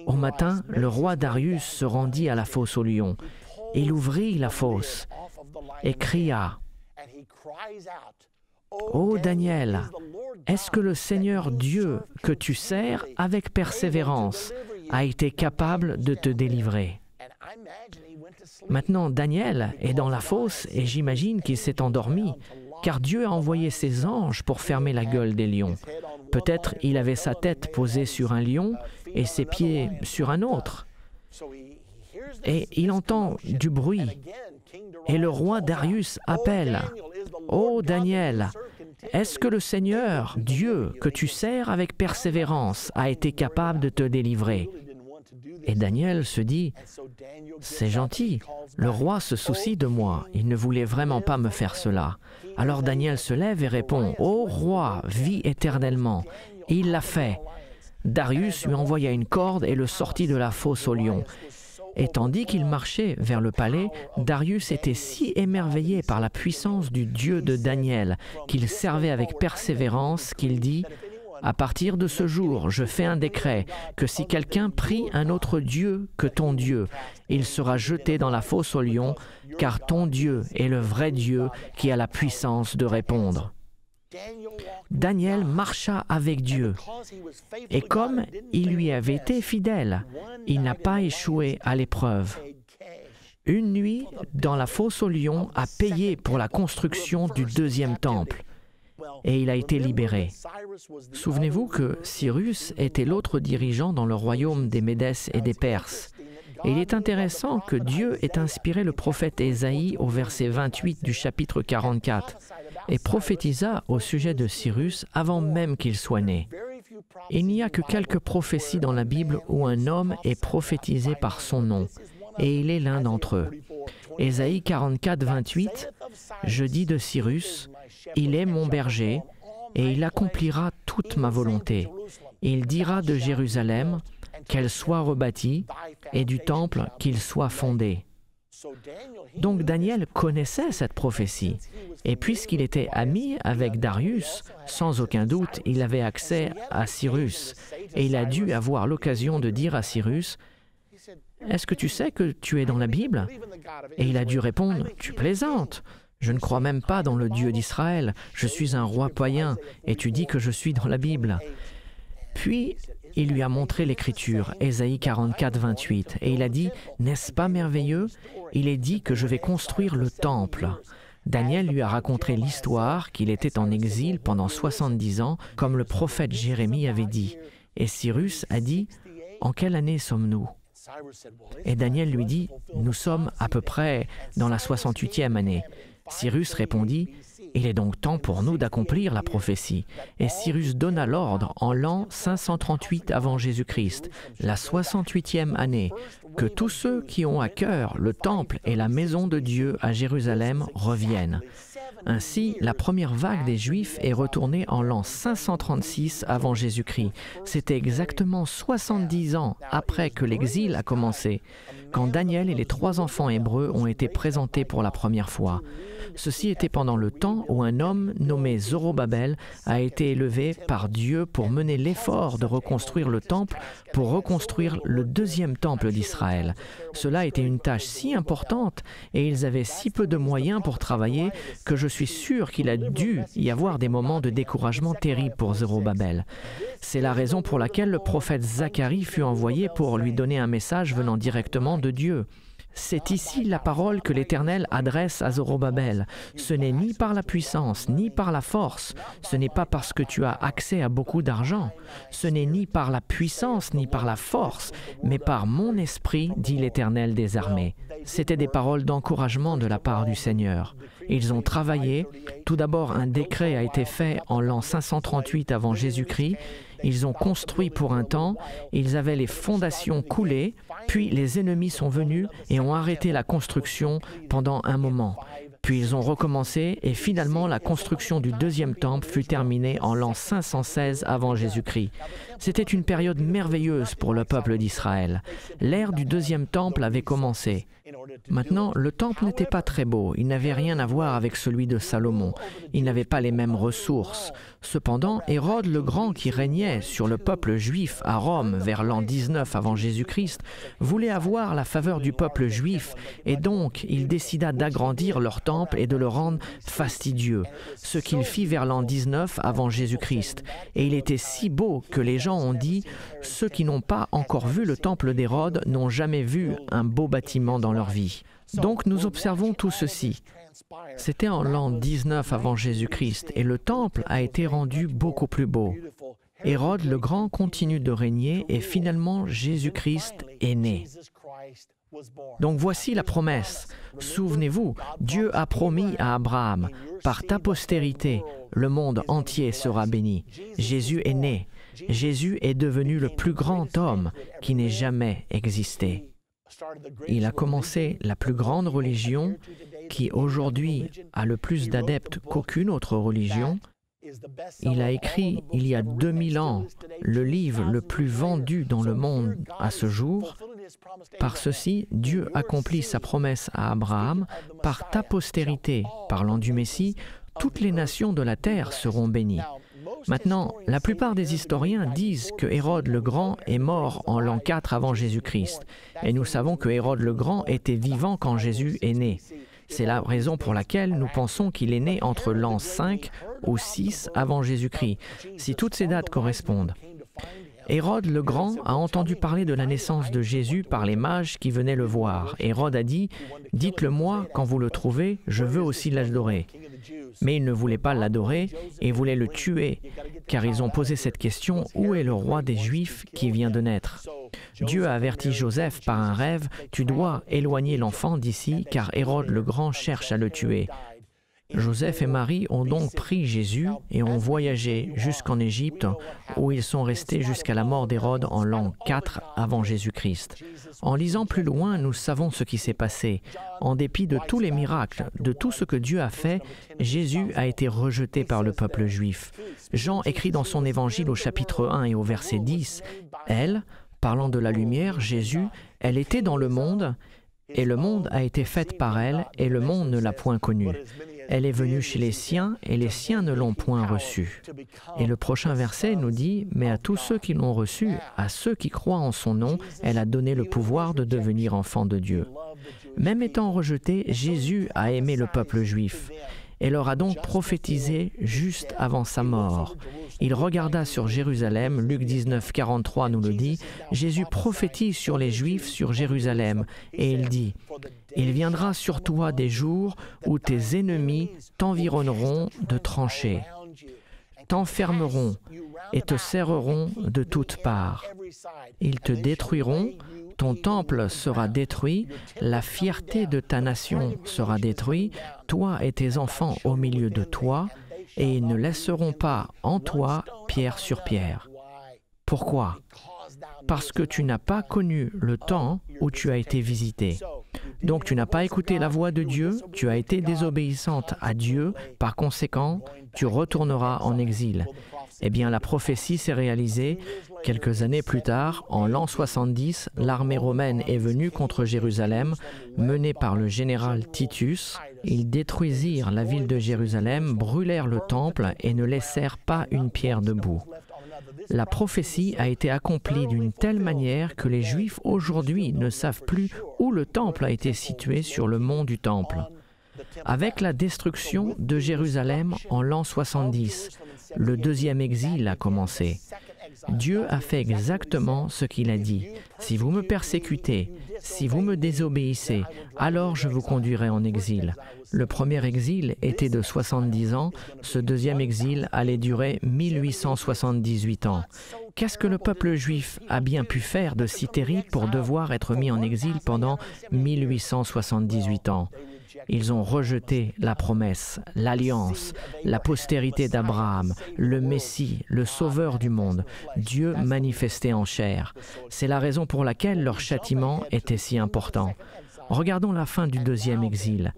Au matin, le roi Darius se rendit à la fosse aux lions. Il ouvrit la fosse et cria « Ô Daniel, est-ce que le Seigneur Dieu que tu sers avec persévérance a été capable de te délivrer ?» Maintenant, Daniel est dans la fosse et j'imagine qu'il s'est endormi, car Dieu a envoyé ses anges pour fermer la gueule des lions. Peut-être il avait sa tête posée sur un lion et ses pieds sur un autre. Et il entend du bruit. Et le roi Darius appelle « Ô Daniel, est-ce que le Seigneur, Dieu que tu sers avec persévérance, a été capable de te délivrer ?» Et Daniel se dit « C'est gentil, le roi se soucie de moi, il ne voulait vraiment pas me faire cela. » Alors Daniel se lève et répond « Ô roi, vis éternellement. » Et il l'a fait. Darius lui envoya une corde et le sortit de la fosse aux lions. Et tandis qu'il marchait vers le palais, Darius était si émerveillé par la puissance du Dieu de Daniel, qu'il servait avec persévérance, qu'il dit « À partir de ce jour, je fais un décret que si quelqu'un prie un autre Dieu que ton Dieu, il sera jeté dans la fosse aux lions, car ton Dieu est le vrai Dieu qui a la puissance de répondre. Daniel marcha avec Dieu, et comme il lui avait été fidèle, il n'a pas échoué à l'épreuve. Une nuit, dans la fosse aux lions, a payé pour la construction du deuxième temple, et il a été libéré. Souvenez-vous que Cyrus était l'autre dirigeant dans le royaume des Médès et des Perses. Et il est intéressant que Dieu ait inspiré le prophète Ésaïe au verset 28 du chapitre 44 et prophétisa au sujet de Cyrus avant même qu'il soit né. Il n'y a que quelques prophéties dans la Bible où un homme est prophétisé par son nom, et il est l'un d'entre eux. Ésaïe 44, 28, « Je dis de Cyrus, il est mon berger, et il accomplira toute ma volonté. Il dira de Jérusalem qu'elle soit rebâtie, et du temple qu'il soit fondé. » Donc Daniel connaissait cette prophétie, et puisqu'il était ami avec Darius, sans aucun doute, il avait accès à Cyrus, et il a dû avoir l'occasion de dire à Cyrus, « Est-ce que tu sais que tu es dans la Bible ?» Et il a dû répondre, « Tu plaisantes, je ne crois même pas dans le Dieu d'Israël, je suis un roi païen, et tu dis que je suis dans la Bible. » Puis, il lui a montré l'Écriture, Ésaïe 44, 28, et il a dit, « N'est-ce pas merveilleux? Il est dit que je vais construire le temple. » Daniel lui a raconté l'histoire qu'il était en exil pendant 70 ans, comme le prophète Jérémie avait dit. Et Cyrus a dit, « En quelle année sommes-nous » Et Daniel lui dit, « Nous sommes à peu près dans la 68e année. » Cyrus répondit, « Il est donc temps pour nous d'accomplir la prophétie. » Et Cyrus donna l'ordre en l'an 538 avant Jésus-Christ, la 68e année, que tous ceux qui ont à cœur le temple et la maison de Dieu à Jérusalem reviennent. Ainsi, la première vague des Juifs est retournée en l'an 536 avant Jésus-Christ. C'était exactement 70 ans après que l'exil a commencé, quand Daniel et les 3 enfants hébreux ont été présentés pour la première fois. Ceci était pendant le temps où un homme nommé Zorobabel a été élevé par Dieu pour mener l'effort de reconstruire le temple, pour reconstruire le deuxième temple d'Israël. Cela était une tâche si importante et ils avaient si peu de moyens pour travailler que je suis sûr qu'il a dû y avoir des moments de découragement terribles pour Zorobabel. C'est la raison pour laquelle le prophète Zacharie fut envoyé pour lui donner un message venant directement de Dieu. C'est ici la parole que l'Éternel adresse à Zorobabel. Ce n'est ni par la puissance, ni par la force. Ce n'est pas parce que tu as accès à beaucoup d'argent. Ce n'est ni par la puissance, ni par la force, mais par mon esprit, dit l'Éternel des armées. C'étaient des paroles d'encouragement de la part du Seigneur. Ils ont travaillé. Tout d'abord, un décret a été fait en l'an 538 avant Jésus-Christ. Ils ont construit pour un temps, ils avaient les fondations coulées, puis les ennemis sont venus et ont arrêté la construction pendant un moment. Puis ils ont recommencé et finalement la construction du deuxième temple fut terminée en l'an 516 avant Jésus-Christ. C'était une période merveilleuse pour le peuple d'Israël. L'ère du deuxième temple avait commencé. Maintenant, le temple n'était pas très beau, il n'avait rien à voir avec celui de Salomon, il n'avait pas les mêmes ressources. Cependant, Hérode le Grand, qui régnait sur le peuple juif à Rome vers l'an 19 avant Jésus-Christ, voulait avoir la faveur du peuple juif et donc il décida d'agrandir leur temple et de le rendre fastidieux, ce qu'il fit vers l'an 19 avant Jésus-Christ. Et il était si beau que les gens ont dit « Ceux qui n'ont pas encore vu le temple d'Hérode n'ont jamais vu un beau bâtiment dans leur vie. » Donc nous observons tout ceci. C'était en l'an 19 avant Jésus-Christ et le temple a été rendu beaucoup plus beau. Hérode le Grand continue de régner et finalement Jésus-Christ est né. Donc voici la promesse. Souvenez-vous, Dieu a promis à Abraham, par ta postérité, le monde entier sera béni. Jésus est né. Jésus est devenu le plus grand homme qui n'ait jamais existé. Il a commencé la plus grande religion qui aujourd'hui a le plus d'adeptes qu'aucune autre religion. Il a écrit il y a 2000 ans le livre le plus vendu dans le monde à ce jour. Par ceci, Dieu accomplit sa promesse à Abraham. Par ta postérité, parlant du Messie, toutes les nations de la terre seront bénies. Maintenant, la plupart des historiens disent que Hérode le Grand est mort en l'an 4 avant Jésus-Christ. Et nous savons que Hérode le Grand était vivant quand Jésus est né. C'est la raison pour laquelle nous pensons qu'il est né entre l'an 5 ou 6 avant Jésus-Christ, si toutes ces dates correspondent. Hérode le Grand a entendu parler de la naissance de Jésus par les mages qui venaient le voir. Hérode a dit « Dites-le-moi, quand vous le trouvez, je veux aussi l'adorer ». Mais ils ne voulaient pas l'adorer et voulaient le tuer, car ils ont posé cette question « Où est le roi des Juifs qui vient de naître ?» Dieu a averti Joseph par un rêve « Tu dois éloigner l'enfant d'ici, car Hérode le Grand cherche à le tuer ». Joseph et Marie ont donc pris Jésus et ont voyagé jusqu'en Égypte, où ils sont restés jusqu'à la mort d'Hérode en l'an 4 avant Jésus-Christ. En lisant plus loin, nous savons ce qui s'est passé. En dépit de tous les miracles, de tout ce que Dieu a fait, Jésus a été rejeté par le peuple juif. Jean écrit dans son évangile au chapitre 1 et au verset 10, « Elle, parlant de la lumière, Jésus, elle était dans le monde, et le monde a été fait par elle, et le monde ne l'a point connue. Elle est venue chez les siens, et les siens ne l'ont point reçue. » Et le prochain verset nous dit, « Mais à tous ceux qui l'ont reçue, à ceux qui croient en son nom, elle a donné le pouvoir de devenir enfants de Dieu. » Même étant rejeté, Jésus a aimé le peuple juif. Et leur a donc prophétisé juste avant sa mort. Il regarda sur Jérusalem, Luc 19, 43 nous le dit, Jésus prophétise sur les Juifs, sur Jérusalem, et il dit, « Il viendra sur toi des jours où tes ennemis t'environneront de tranchées, t'enfermeront et te serreront de toutes parts. Ils te détruiront, ton temple sera détruit, la fierté de ta nation sera détruite, toi et tes enfants au milieu de toi, et ils ne laisseront pas en toi pierre sur pierre. » Pourquoi? Parce que tu n'as pas connu le temps où tu as été visité. Donc tu n'as pas écouté la voix de Dieu, tu as été désobéissante à Dieu, par conséquent, tu retourneras en exil. Eh bien, la prophétie s'est réalisée. Quelques années plus tard, en l'an 70, l'armée romaine est venue contre Jérusalem, menée par le général Titus. Ils détruisirent la ville de Jérusalem, brûlèrent le temple et ne laissèrent pas une pierre debout. La prophétie a été accomplie d'une telle manière que les Juifs aujourd'hui ne savent plus où le temple a été situé sur le mont du temple. Avec la destruction de Jérusalem en l'an 70, le deuxième exil a commencé. Dieu a fait exactement ce qu'il a dit. « Si vous me persécutez, si vous me désobéissez, alors je vous conduirai en exil. » Le premier exil était de 70 ans, ce deuxième exil allait durer 1878 ans. Qu'est-ce que le peuple juif a bien pu faire de si terrible pour devoir être mis en exil pendant 1878 ans? Ils ont rejeté la promesse, l'alliance, la postérité d'Abraham, le Messie, le Sauveur du monde, Dieu manifesté en chair. C'est la raison pour laquelle leur châtiment était si important. Regardons la fin du deuxième exil.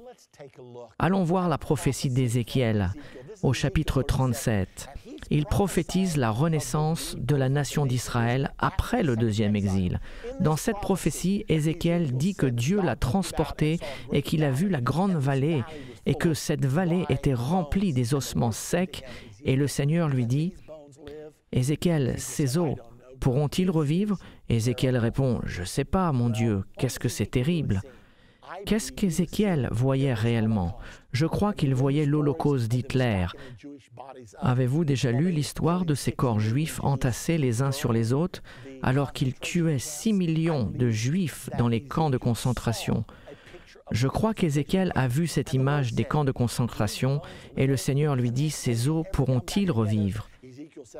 Allons voir la prophétie d'Ézéchiel au chapitre 37. Il prophétise la renaissance de la nation d'Israël après le deuxième exil. Dans cette prophétie, Ézéchiel dit que Dieu l'a transporté et qu'il a vu la grande vallée et que cette vallée était remplie des ossements secs. Et le Seigneur lui dit, « Ézéchiel, ces os, pourront-ils revivre ?» Ézéchiel répond, « Je ne sais pas, mon Dieu, qu'est-ce que c'est terrible ?» Qu'est-ce qu'Ézéchiel voyait réellement? Je crois qu'il voyait l'Holocauste d'Hitler. Avez-vous déjà lu l'histoire de ces corps juifs entassés les uns sur les autres alors qu'ils tuaient 6 millions de juifs dans les camps de concentration? Je crois qu'Ézéchiel a vu cette image des camps de concentration et le Seigneur lui dit, « Ces os pourront-ils revivre ?»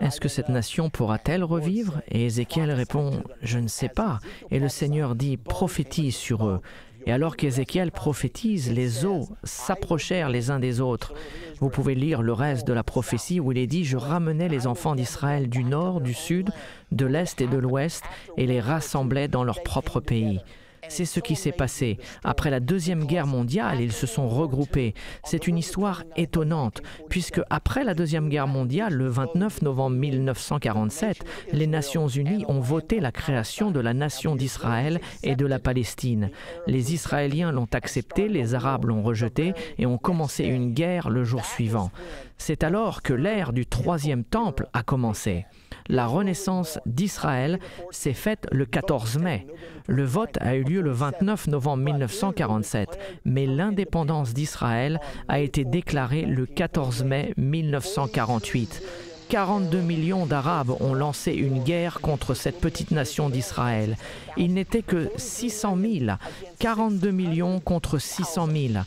Est-ce que cette nation pourra-t-elle revivre? Et Ézéchiel répond, « Je ne sais pas. » Et le Seigneur dit, « Prophétise sur eux. » Et alors qu'Ézéchiel prophétise, les os s'approchèrent les uns des autres. Vous pouvez lire le reste de la prophétie où il est dit « Je ramenai les enfants d'Israël du nord, du sud, de l'est et de l'ouest, et les rassemblai dans leur propre pays. » C'est ce qui s'est passé. Après la Deuxième Guerre mondiale, ils se sont regroupés. C'est une histoire étonnante, puisque après la Deuxième Guerre mondiale, le 29 novembre 1947, les Nations Unies ont voté la création de la nation d'Israël et de la Palestine. Les Israéliens l'ont accepté, les Arabes l'ont rejeté et ont commencé une guerre le jour suivant. C'est alors que l'ère du troisième temple a commencé. La renaissance d'Israël s'est faite le 14 mai. Le vote a eu lieu le 29 novembre 1947, mais l'indépendance d'Israël a été déclarée le 14 mai 1948. 42 millions d'Arabes ont lancé une guerre contre cette petite nation d'Israël. Il n'était que 600 000, 42 millions contre 600 000.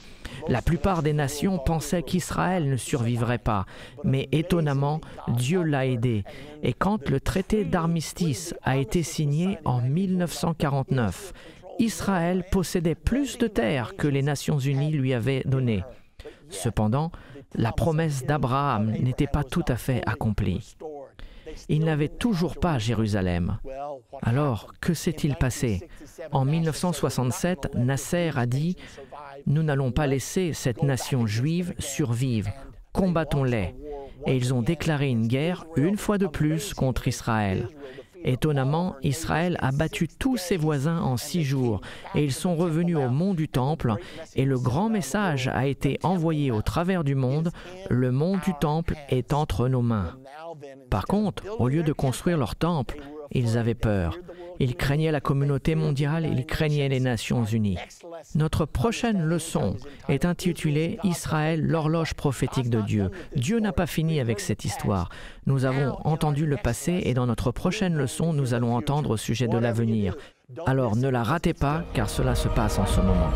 La plupart des nations pensaient qu'Israël ne survivrait pas, mais étonnamment, Dieu l'a aidé. Et quand le traité d'armistice a été signé en 1949, Israël possédait plus de terres que les Nations unies lui avaient données. Cependant, la promesse d'Abraham n'était pas tout à fait accomplie. Il n'avait toujours pas Jérusalem. Alors, que s'est-il passé? En 1967, Nasser a dit « Nous n'allons pas laisser cette nation juive survivre. Combattons-les. » Et ils ont déclaré une guerre, une fois de plus, contre Israël. Étonnamment, Israël a battu tous ses voisins en 6 jours et ils sont revenus au mont du Temple et le grand message a été envoyé au travers du monde, le mont du Temple est entre nos mains. Par contre, au lieu de construire leur temple, ils avaient peur. Ils craignaient la communauté mondiale, ils craignaient les Nations unies. Notre prochaine leçon est intitulée « Israël, l'horloge prophétique de Dieu ». Dieu n'a pas fini avec cette histoire. Nous avons entendu le passé et dans notre prochaine leçon, nous allons entendre au sujet de l'avenir. Alors ne la ratez pas car cela se passe en ce moment.